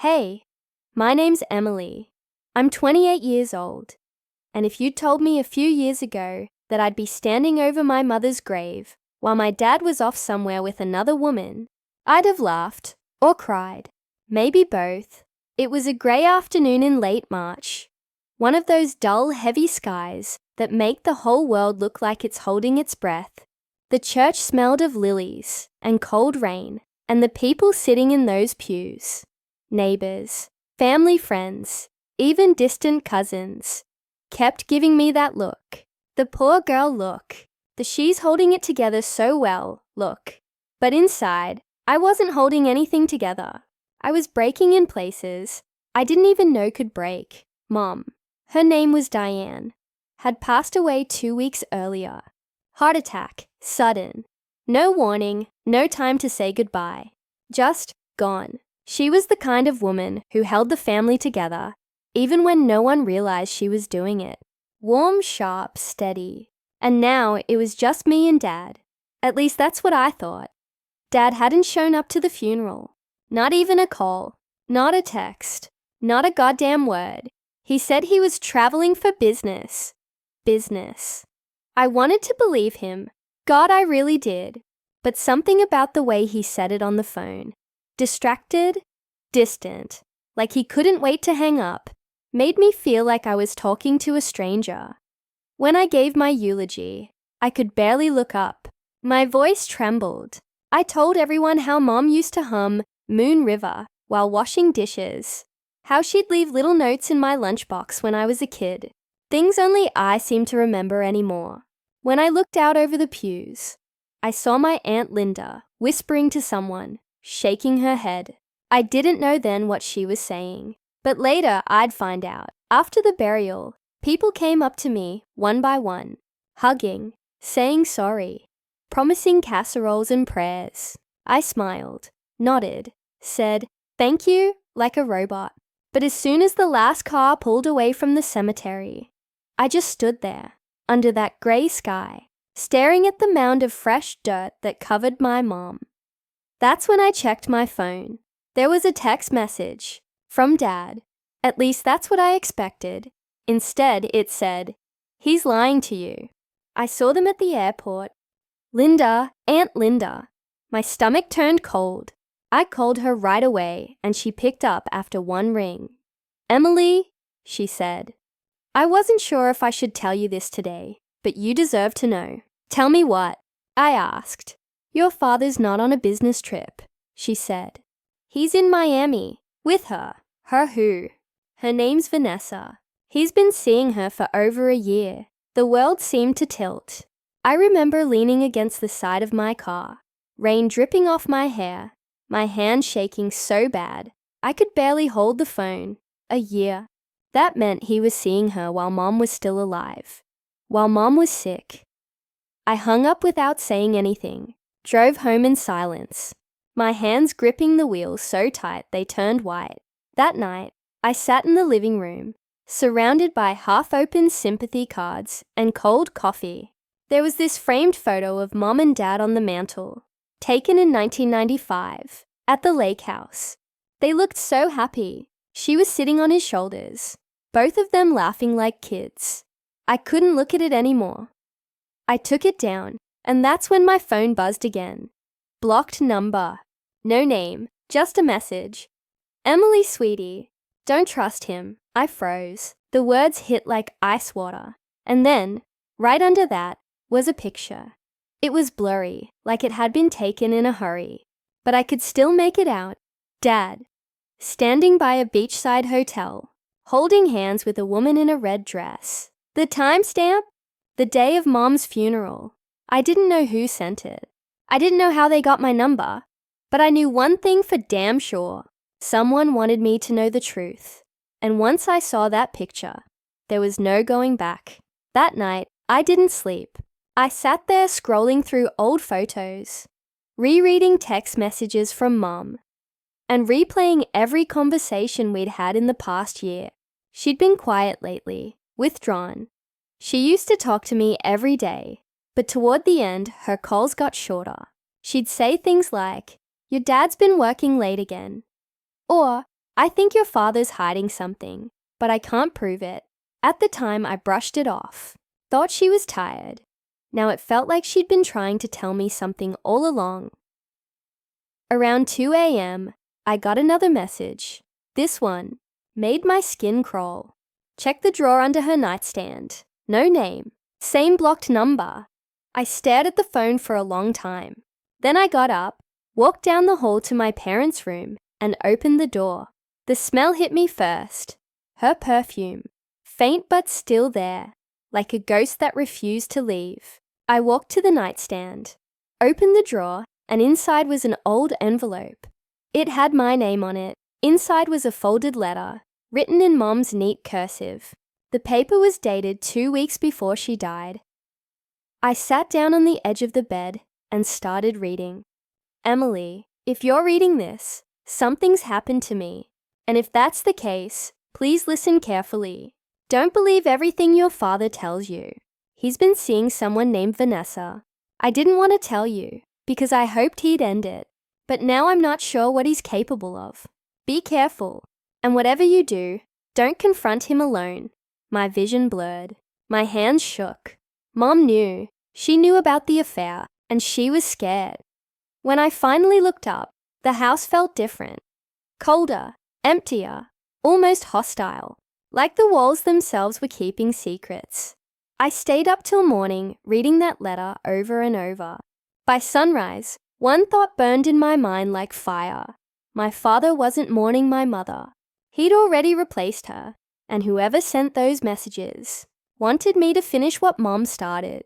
Hey, my name's Emily. I'm 28 years old, and if you'd told me a few years ago that I'd be standing over my mother's grave while my dad was off somewhere with another woman, I'd have laughed or cried, maybe both. It was a grey afternoon in late March, one of those dull, heavy skies that make the whole world look like it's holding its breath. The church smelled of lilies and cold rain, and the people sitting in those pews, neighbours, family friends, even distant cousins, kept giving me that look. The poor girl look. The she's holding it together so well look. But inside, I wasn't holding anything together. I was breaking in places I didn't even know could break. Mom, her name was Diane, had passed away 2 weeks earlier. Heart attack, sudden. No warning, no time to say goodbye. Just gone. She was the kind of woman who held the family together, even when no one realized she was doing it. Warm, sharp, steady. And now it was just me and Dad. At least that's what I thought. Dad hadn't shown up to the funeral. Not even a call. Not a text. Not a goddamn word. He said he was traveling for business. Business. I wanted to believe him. God, I really did. But something about the way he said it on the phone, distracted, distant, like he couldn't wait to hang up, made me feel like I was talking to a stranger. When I gave my eulogy, I could barely look up. My voice trembled. I told everyone how Mom used to hum Moon River while washing dishes, how she'd leave little notes in my lunchbox when I was a kid, things only I seem to remember anymore. When I looked out over the pews, I saw my Aunt Linda whispering to someone, shaking her head. I didn't know then what she was saying, but later I'd find out. After the burial, people came up to me one by one, hugging, saying sorry, promising casseroles and prayers. I smiled, nodded, said, "Thank you," like a robot. But as soon as the last car pulled away from the cemetery, I just stood there, under that grey sky, staring at the mound of fresh dirt that covered my mom. That's when I checked my phone. There was a text message from Dad. At least that's what I expected. Instead, it said, "He's lying to you." I saw them at the airport. Linda, Aunt Linda. My stomach turned cold. I called her right away, and she picked up after one ring. "Emily," she said. "I wasn't sure if I should tell you this today, but you deserve to know." "Tell me what?" I asked. "Your father's not on a business trip," she said. "He's in Miami, with her." Her who? Her name's Vanessa. He's been seeing her for over a year. The world seemed to tilt. I remember leaning against the side of my car, rain dripping off my hair, my hand shaking so bad I could barely hold the phone. A year. That meant he was seeing her while Mom was still alive, while Mom was sick. I hung up without saying anything, drove home in silence, my hands gripping the wheel so tight they turned white. That night, I sat in the living room, surrounded by half-open sympathy cards and cold coffee. There was this framed photo of Mom and Dad on the mantle, taken in 1995, at the lake house. They looked so happy. She was sitting on his shoulders, both of them laughing like kids. I couldn't look at it anymore. I took it down, and that's when my phone buzzed again. Blocked number. No name, just a message. "Emily, sweetie, don't trust him." I froze. The words hit like ice water. And then, right under that, was a picture. It was blurry, like it had been taken in a hurry, but I could still make it out. Dad, standing by a beachside hotel, holding hands with a woman in a red dress. The timestamp? The day of Mom's funeral. I didn't know who sent it. I didn't know how they got my number, but I knew one thing for damn sure. Someone wanted me to know the truth. And once I saw that picture, there was no going back. That night, I didn't sleep. I sat there scrolling through old photos, rereading text messages from Mom, and replaying every conversation we'd had in the past year. She'd been quiet lately, withdrawn. She used to talk to me every day, but toward the end, her calls got shorter. She'd say things like, "Your dad's been working late again," or I think your father's hiding something, but I can't prove it. At the time, I brushed it off. Thought she was tired. Now it felt like she'd been trying to tell me something all along. Around 2 a.m., I got another message. This one made my skin crawl. Check the drawer under her nightstand. No name. Same blocked number. I stared at the phone for a long time. Then I got up, walked down the hall to my parents' room, and opened the door. The smell hit me first. Her perfume. Faint but still there, like a ghost that refused to leave. I walked to the nightstand, opened the drawer, and inside was an old envelope. It had my name on it. Inside was a folded letter, written in Mom's neat cursive. The paper was dated 2 weeks before she died. I sat down on the edge of the bed and started reading. Emily, if you're reading this, something's happened to me. And if that's the case, please listen carefully. Don't believe everything your father tells you. He's been seeing someone named Vanessa. I didn't want to tell you because I hoped he'd end it, but now I'm not sure what he's capable of. Be careful, and whatever you do, don't confront him alone. My vision blurred. My hands shook. Mom knew. She knew about the affair, and she was scared. When I finally looked up, the house felt different. Colder, emptier, almost hostile. Like the walls themselves were keeping secrets. I stayed up till morning, reading that letter over and over. By sunrise, one thought burned in my mind like fire. My father wasn't mourning my mother. He'd already replaced her, and whoever sent those messages wanted me to finish what Mom started.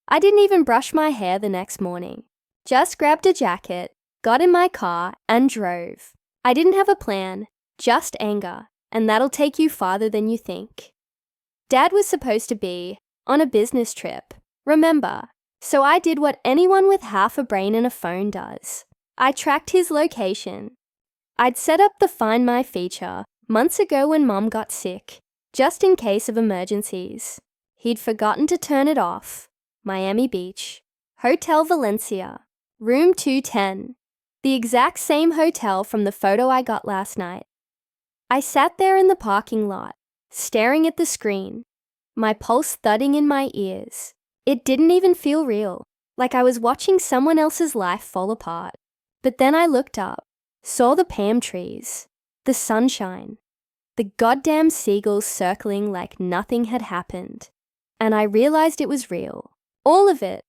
I didn't even brush my hair the next morning. Just grabbed a jacket, got in my car, and drove. I didn't have a plan, just anger. And that'll take you farther than you think. Dad was supposed to be on a business trip, remember? So I did what anyone with half a brain and a phone does. I tracked his location. I'd set up the Find My feature months ago when Mom got sick, just in case of emergencies. He'd forgotten to turn it off. Miami Beach, Hotel Valencia, room 210. The exact same hotel from the photo I got last night. I sat there in the parking lot, staring at the screen, my pulse thudding in my ears. It didn't even feel real, like I was watching someone else's life fall apart. But then I looked up, saw the palm trees, the sunshine, the goddamn seagulls circling like nothing had happened. And I realized it was real. All of it.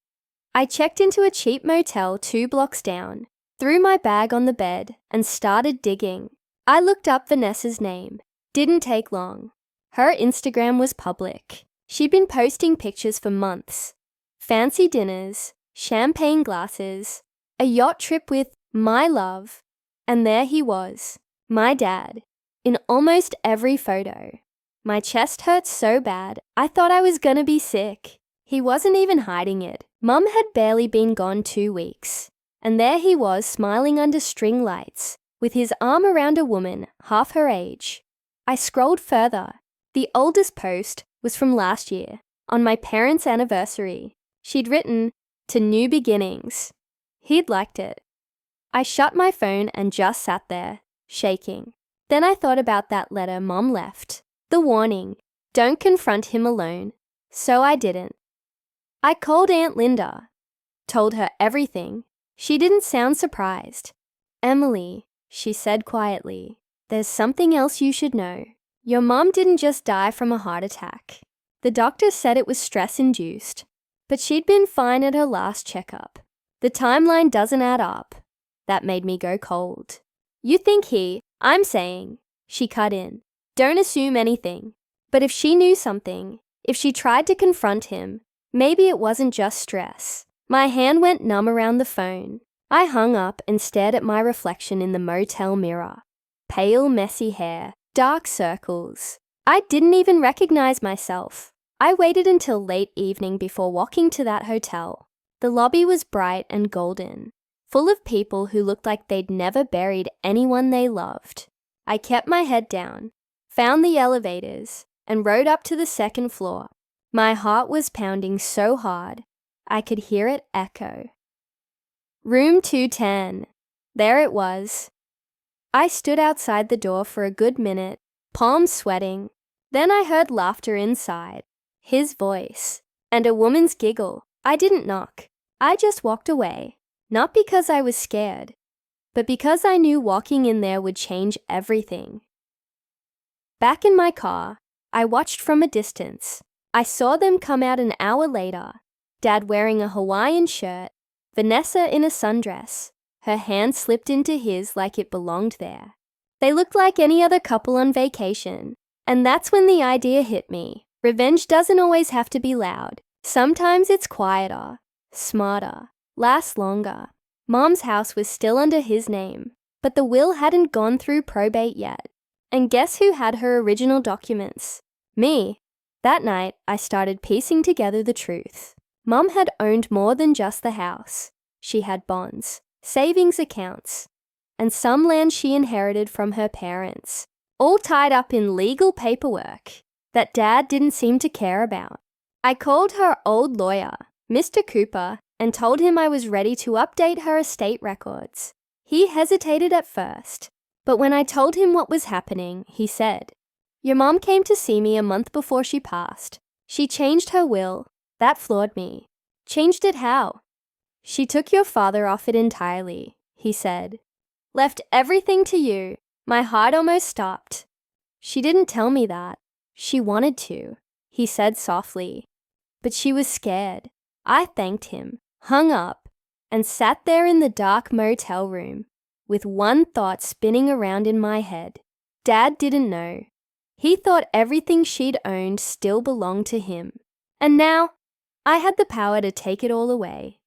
I checked into a cheap motel 2 blocks down, threw my bag on the bed, and started digging. I looked up Vanessa's name. Didn't take long. Her Instagram was public. She'd been posting pictures for months. Fancy dinners, champagne glasses, a yacht trip with my love. And there he was, my dad, in almost every photo. My chest hurt so bad, I thought I was gonna be sick. He wasn't even hiding it. Mum had barely been gone 2 weeks. And there he was smiling under string lights, with his arm around a woman half her age. I scrolled further. The oldest post was from last year, on my parents' anniversary. She'd written, "To New Beginnings." He'd liked it. I shut my phone and just sat there, shaking. Then I thought about that letter Mom left. The warning, don't confront him alone. So I didn't. I called Aunt Linda, told her everything. She didn't sound surprised. "Emily," she said quietly, "there's something else you should know. Your mom didn't just die from a heart attack. The doctor said it was stress-induced, but she'd been fine at her last checkup. The timeline doesn't add up." That made me go cold. "You think I'm saying," she cut in, "don't assume anything. But if she knew something, if she tried to confront him, maybe it wasn't just stress." My hand went numb around the phone. I hung up and stared at my reflection in the motel mirror. Pale, messy hair, dark circles. I didn't even recognize myself. I waited until late evening before walking to that hotel. The lobby was bright and golden, full of people who looked like they'd never buried anyone they loved. I kept my head down, found the elevators, and rode up to the 2nd floor. My heart was pounding so hard, I could hear it echo. Room 210. There it was. I stood outside the door for a good minute, palms sweating. Then I heard laughter inside, his voice, and a woman's giggle. I didn't knock. I just walked away, not because I was scared, but because I knew walking in there would change everything. Back in my car, I watched from a distance. I saw them come out an hour later, Dad wearing a Hawaiian shirt, Vanessa in a sundress, her hand slipped into his like it belonged there. They looked like any other couple on vacation, and that's when the idea hit me. Revenge doesn't always have to be loud. Sometimes it's quieter, smarter, lasts longer. Mom's house was still under his name, but the will hadn't gone through probate yet. And guess who had her original documents? Me. That night, I started piecing together the truth. Mom had owned more than just the house. She had bonds, savings accounts, and some land she inherited from her parents, all tied up in legal paperwork that Dad didn't seem to care about. I called her old lawyer, Mr. Cooper, and told him I was ready to update her estate records. He hesitated at first, but when I told him what was happening, he said, "Your mom came to see me a month before she passed. She changed her will. That floored me." "Changed it how?" "She took your father off it entirely," he said. "Left everything to you." My heart almost stopped. "She didn't tell me that. She wanted to," he said softly. But she was scared. I thanked him, hung up, and sat there in the dark motel room with one thought spinning around in my head. Dad didn't know. He thought everything she'd owned still belonged to him. And now, I had the power to take it all away.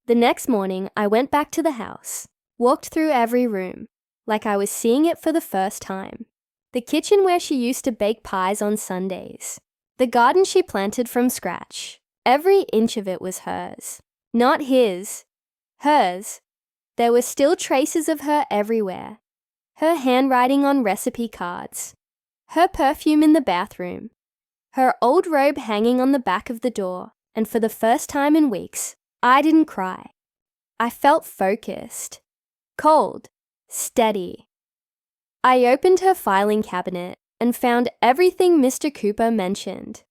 The next morning, I went back to the house, walked through every room, like I was seeing it for the first time. The kitchen where she used to bake pies on Sundays. The garden she planted from scratch. Every inch of it was hers. Not his. Hers. There were still traces of her everywhere. Her handwriting on recipe cards. Her perfume in the bathroom. Her old robe hanging on the back of the door. And for the first time in weeks, I didn't cry. I felt focused. Cold. Steady. I opened her filing cabinet and found everything Mr. Cooper mentioned.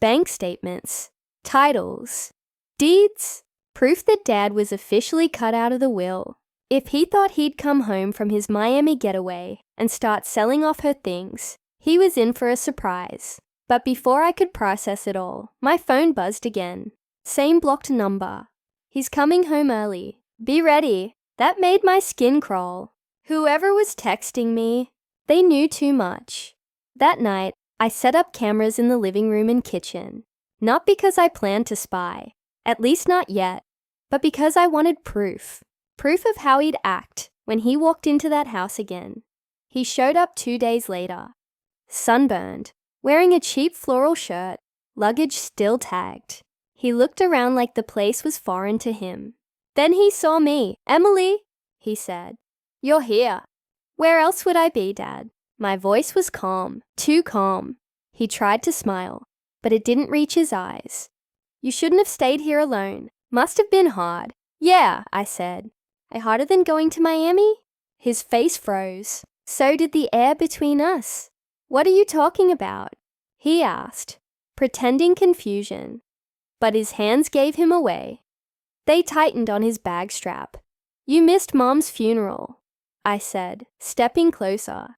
Bank statements, titles, deeds, proof that Dad was officially cut out of the will. If he thought he'd come home from his Miami getaway and start selling off her things, he was in for a surprise. But before I could process it all, my phone buzzed again. Same blocked number. "He's coming home early. Be ready." That made my skin crawl. Whoever was texting me, they knew too much. That night, I set up cameras in the living room and kitchen. Not because I planned to spy, at least not yet, but because I wanted proof. Proof of how he'd act when he walked into that house again. He showed up 2 days later. Sunburned, wearing a cheap floral shirt, luggage still tagged. He looked around like the place was foreign to him. Then he saw me. "Emily," he said. "You're here." "Where else would I be, Dad?" My voice was calm, too calm. He tried to smile, but it didn't reach his eyes. "You shouldn't have stayed here alone. Must have been hard." "Yeah," I said. "Harder than going to Miami?" His face froze. So did the air between us. "What are you talking about?" he asked, pretending confusion. But his hands gave him away. They tightened on his bag strap. "You missed Mom's funeral," I said, stepping closer.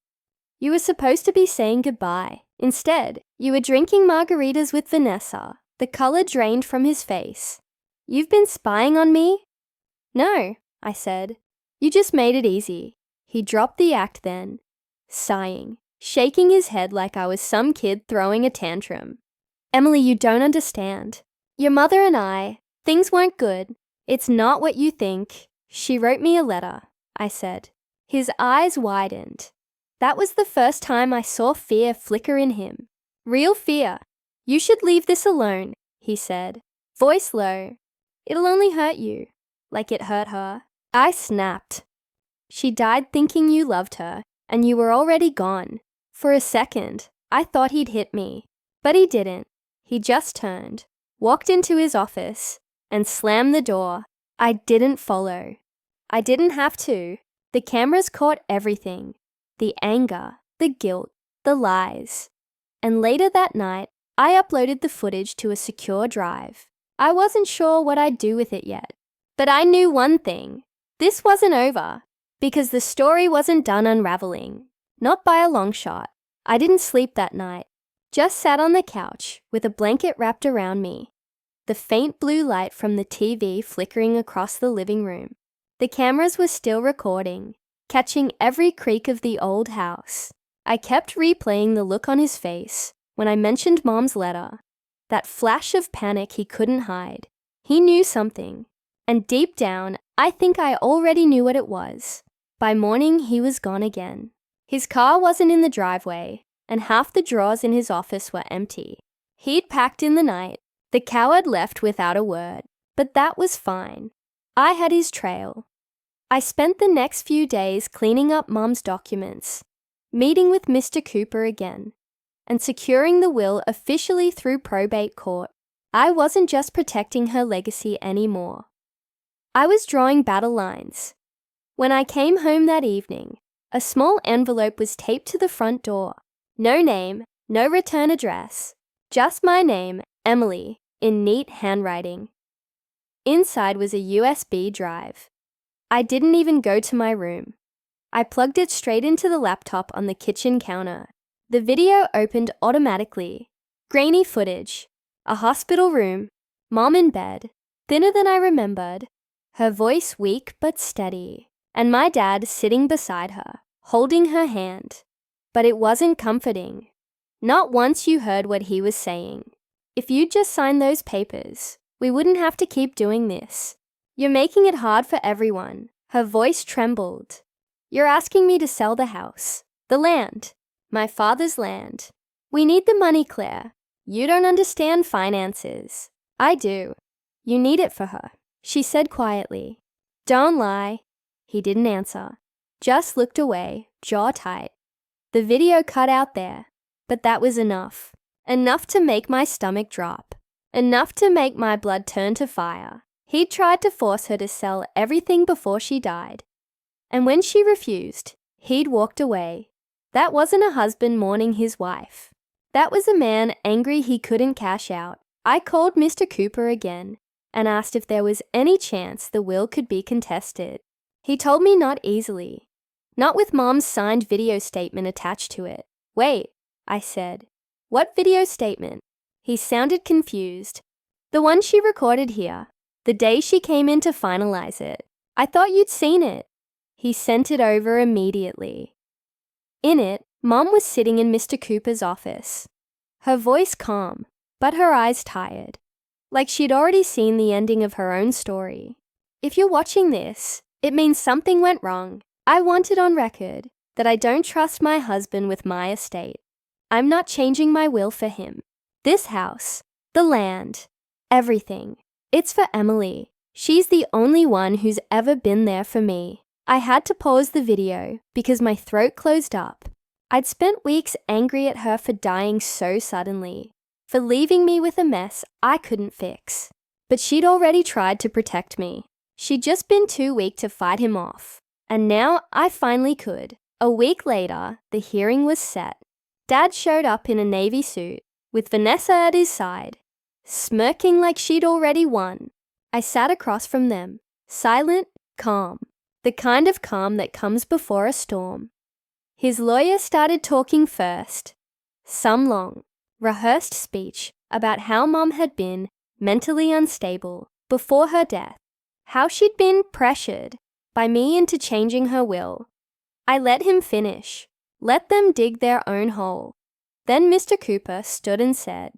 "You were supposed to be saying goodbye. Instead, you were drinking margaritas with Vanessa." The color drained from his face. "You've been spying on me?" "No," I said. "You just made it easy." He dropped the act then, sighing, shaking his head like I was some kid throwing a tantrum. "Emily, you don't understand. Your mother and I, things weren't good. It's not what you think. She wrote me a letter," I said. His eyes widened. That was the first time I saw fear flicker in him. Real fear. "You should leave this alone," he said, voice low. "It'll only hurt you." Like it hurt her. I snapped. "She died thinking you loved her, and you were already gone." For a second, I thought he'd hit me. But he didn't. He just turned, walked into his office, and slammed the door. I didn't follow. I didn't have to. The cameras caught everything. The anger, the guilt, the lies. And later that night, I uploaded the footage to a secure drive. I wasn't sure what I'd do with it yet. But I knew one thing. This wasn't over. Because the story wasn't done unraveling. Not by a long shot. I didn't sleep that night. Just sat on the couch with a blanket wrapped around me. The faint blue light from the TV flickering across the living room. The cameras were still recording, catching every creak of the old house. I kept replaying the look on his face when I mentioned Mom's letter. That flash of panic he couldn't hide. He knew something. And deep down, I think I already knew what it was. By morning, he was gone again. His car wasn't in the driveway, and half the drawers in his office were empty. He'd packed in the night. The coward left without a word, but that was fine. I had his trail. I spent the next few days cleaning up Mom's documents, meeting with Mr. Cooper again, and securing the will officially through probate court. I wasn't just protecting her legacy anymore. I was drawing battle lines. When I came home that evening, a small envelope was taped to the front door. No name, no return address, just my name, Emily, in neat handwriting. Inside was a USB drive. I didn't even go to my room. I plugged it straight into the laptop on the kitchen counter. The video opened automatically. Grainy footage. A hospital room. Mom in bed, thinner than I remembered. Her voice weak but steady. And my dad sitting beside her, holding her hand. But it wasn't comforting. Not once you heard what he was saying. If you'd just signed those papers, we wouldn't have to keep doing this. You're making it hard for everyone. Her voice trembled. You're asking me to sell the house, the land, my father's land. We need the money, Claire. You don't understand finances. I do. You need it for her, she said quietly. Don't lie. He didn't answer. Just looked away, jaw tight. The video cut out there, but that was enough. Enough to make my stomach drop. Enough to make my blood turn to fire. He'd tried to force her to sell everything before she died. And when she refused, he'd walked away. That wasn't a husband mourning his wife. That was a man angry he couldn't cash out. I called Mr. Cooper again and asked if there was any chance the will could be contested. He told me not easily. Not with Mom's signed video statement attached to it. Wait, I said. What video statement? He sounded confused. The one she recorded here, the day she came in to finalize it. I thought you'd seen it. He sent it over immediately. In it, Mom was sitting in Mr. Cooper's office. Her voice calm, but her eyes tired. Like she'd already seen the ending of her own story. If you're watching this, it means something went wrong. I want it on record that I don't trust my husband with my estate. I'm not changing my will for him. This house, the land, everything. It's for Emily. She's the only one who's ever been there for me. I had to pause the video because my throat closed up. I'd spent weeks angry at her for dying so suddenly, for leaving me with a mess I couldn't fix. But she'd already tried to protect me. She'd just been too weak to fight him off. And now I finally could. A week later, the hearing was set. Dad showed up in a navy suit, with Vanessa at his side, smirking like she'd already won. I sat across from them, silent, calm, the kind of calm that comes before a storm. His lawyer started talking first. Some long, rehearsed speech about how Mom had been mentally unstable before her death, how she'd been pressured by me into changing her will. I let him finish. Let them dig their own hole. Then Mr. Cooper stood and said,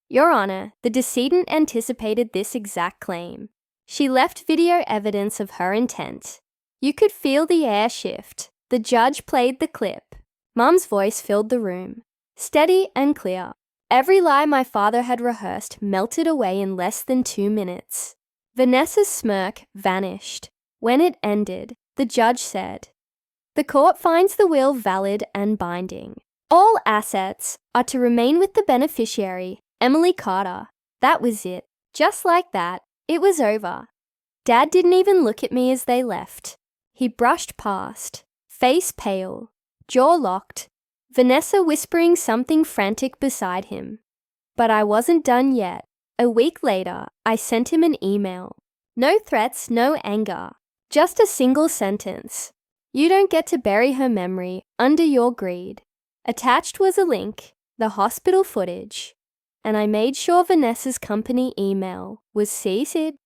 Your Honor, the decedent anticipated this exact claim. She left video evidence of her intent. You could feel the air shift. The judge played the clip. Mom's voice filled the room, steady and clear. Every lie my father had rehearsed melted away in less than 2 minutes. Vanessa's smirk vanished. When it ended, the judge said, The court finds the will valid and binding. All assets are to remain with the beneficiary, Emily Carter. That was it. Just like that, it was over. Dad didn't even look at me as they left. He brushed past, face pale, jaw locked, Vanessa whispering something frantic beside him. But I wasn't done yet. A week later, I sent him an email. No threats, no anger, just a single sentence. You don't get to bury her memory under your greed. Attached was a link, the hospital footage, and I made sure Vanessa's company email was CC'd.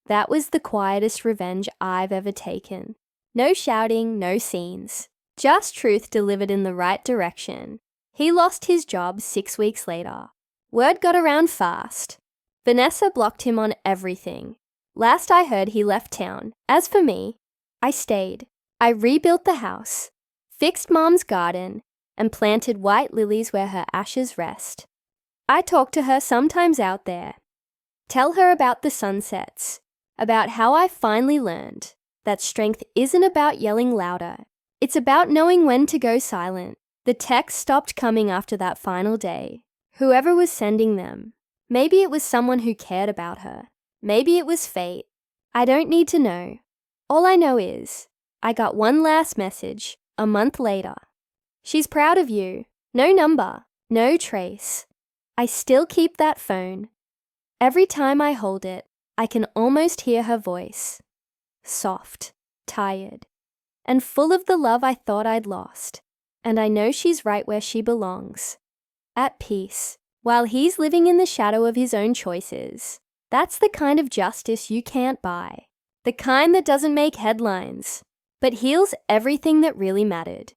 That was the quietest revenge I've ever taken. No shouting, no scenes. Just truth delivered in the right direction. He lost his job 6 weeks later. Word got around fast. Vanessa blocked him on everything. Last I heard, he left town. As for me, I stayed. I rebuilt the house, fixed Mom's garden, and planted white lilies where her ashes rest. I talk to her sometimes out there. Tell her about the sunsets, about how I finally learned that strength isn't about yelling louder. It's about knowing when to go silent. The texts stopped coming after that final day. Whoever was sending them, maybe it was someone who cared about her. Maybe it was fate. I don't need to know. All I know is, I got one last message a month later. She's proud of you. No number, no trace. I still keep that phone. Every time I hold it, I can almost hear her voice. Soft, tired, and full of the love I thought I'd lost. And I know she's right where she belongs. At peace, while he's living in the shadow of his own choices. That's the kind of justice you can't buy. The kind that doesn't make headlines, but heals everything that really mattered.